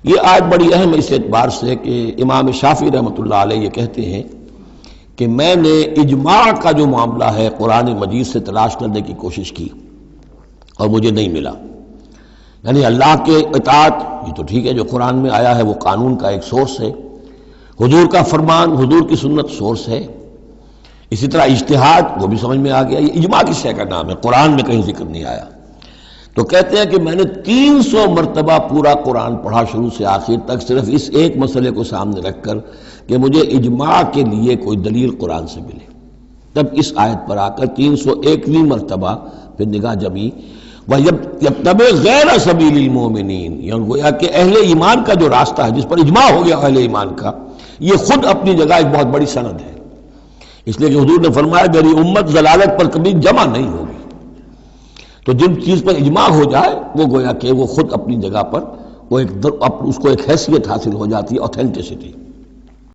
یہ آیت بڑی اہم اس اعتبار سے کہ امام شافعی رحمۃ اللہ علیہ یہ کہتے ہیں کہ میں نے اجماع کا جو معاملہ ہے قرآن مجید سے تلاش کرنے کی کوشش کی اور مجھے نہیں ملا. یعنی اللہ کے اطاعت یہ تو ٹھیک ہے، جو قرآن میں آیا ہے وہ قانون کا ایک سورس ہے، حضور کا فرمان، حضور کی سنت سورس ہے. اسی طرح اجتہاد وہ بھی سمجھ میں آ گیا. یہ اجماع کس شے کا نام ہے؟ قرآن میں کہیں ذکر نہیں آیا. تو کہتے ہیں کہ میں نے 300 مرتبہ پورا قرآن پڑھا شروع سے آخر تک، صرف اس ایک مسئلے کو سامنے رکھ کر کہ مجھے اجماع کے لیے کوئی دلیل قرآن سے ملے. تب اس آیت پر آ کر 301ویں مرتبہ پھر نگاہ جمی وَيَتَّبِعْ غَيْرَ سَبِيلِ الْمُؤْمِنِينَ، یعنی گویا کہ اہل ایمان کا جو راستہ ہے جس پر اجماع ہو گیا اہل ایمان کا، یہ خود اپنی جگہ ایک بہت بڑی سند ہے. اس لیے کہ حضور نے فرمایا میری امت ضلالت پر کبھی جمع نہیں ہوگی. تو جن چیز پر اجماع ہو جائے وہ گویا کہ وہ خود اپنی جگہ پر وہ اس کو ایک حیثیت حاصل ہو جاتی ہے، اوتھینٹسٹی.